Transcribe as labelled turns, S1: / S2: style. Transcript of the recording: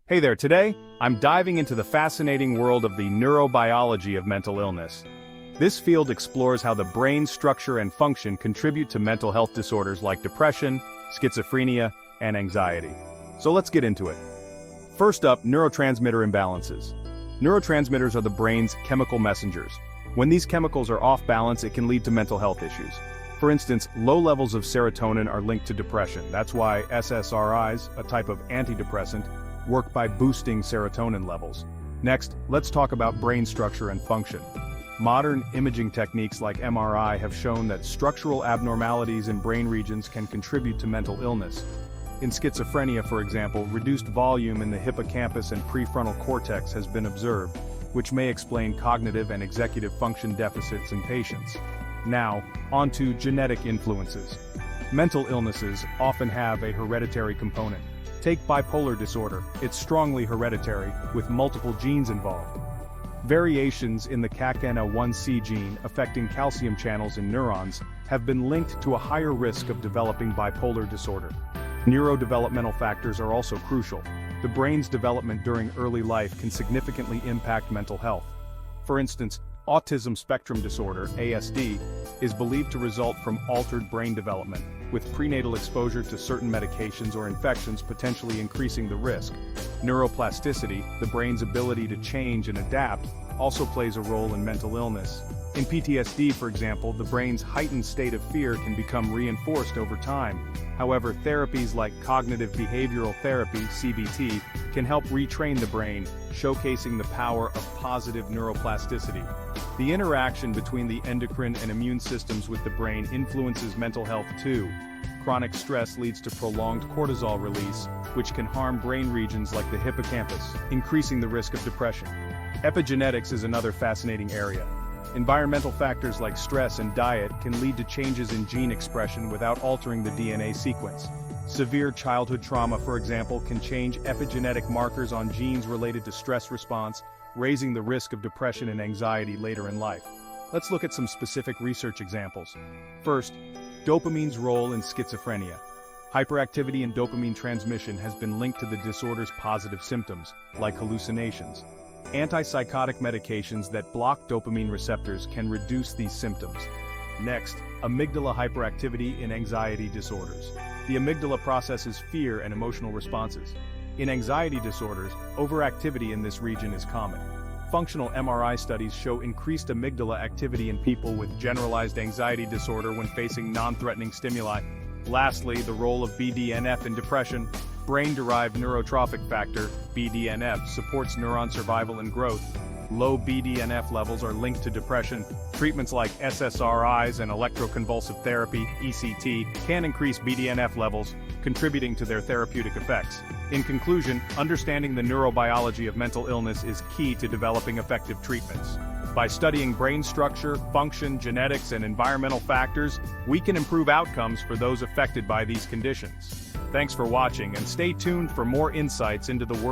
S1: Hey there, today, I'm diving into the fascinating world of the neurobiology of mental illness. This field explores how the brain's structure and function contribute to mental health disorders like depression, schizophrenia, and anxiety. So let's get into it. First up, neurotransmitter imbalances. Neurotransmitters are the brain's chemical messengers. When these chemicals are off balance, it can lead to mental health issues. For instance, low levels of serotonin are linked to depression. That's why SSRIs, a type of antidepressant, work by boosting serotonin levels. Next, let's talk about brain structure and function. Modern imaging techniques like MRI have shown that structural abnormalities in brain regions can contribute to mental illness. In schizophrenia, for example, reduced volume in the hippocampus and prefrontal cortex has been observed, which may explain cognitive and executive function deficits in patients. Now, on to genetic influences. Mental illnesses often have a hereditary component. Take bipolar disorder, it's strongly hereditary, with multiple genes involved. Variations in the CACNA1C gene affecting calcium channels in neurons have been linked to a higher risk of developing bipolar disorder. Neurodevelopmental factors are also crucial. The brain's development during early life can significantly impact mental health. For instance, autism spectrum disorder, ASD, is believed to result from altered brain development, with prenatal exposure to certain medications or infections potentially increasing the risk. Neuroplasticity, the brain's ability to change and adapt, also plays a role in mental illness. In PTSD, for example, the brain's heightened state of fear can become reinforced over time. However, therapies like cognitive behavioral therapy, CBT, can help retrain the brain, showcasing the power of positive neuroplasticity. The interaction between the endocrine and immune systems with the brain influences mental health too. Chronic stress leads to prolonged cortisol release, which can harm brain regions like the hippocampus, increasing the risk of depression. Epigenetics is another fascinating area. Environmental factors like stress and diet can lead to changes in gene expression without altering the DNA sequence. Severe childhood trauma, for example, can change epigenetic markers on genes related to stress response, raising the risk of depression and anxiety later in life. Let's look at some specific research examples. First, dopamine's role in schizophrenia. Hyperactivity in dopamine transmission has been linked to the disorder's positive symptoms, like hallucinations. Antipsychotic medications that block dopamine receptors can reduce these symptoms. Next, amygdala hyperactivity in anxiety disorders. The amygdala processes fear and emotional responses. In anxiety disorders, overactivity in this region is common. Functional MRI studies show increased amygdala activity in people with generalized anxiety disorder when facing non-threatening stimuli. Lastly, the role of BDNF in depression. Brain-derived neurotrophic factor, BDNF, supports neuron survival and growth. Low BDNF levels are linked to depression. Treatments like SSRIs and electroconvulsive therapy, ECT, can increase BDNF levels, contributing to their therapeutic effects. In conclusion, understanding the neurobiology of mental illness is key to developing effective treatments. By studying brain structure, function, genetics, and environmental factors, we can improve outcomes for those affected by these conditions. Thanks for watching, and stay tuned for more insights into the world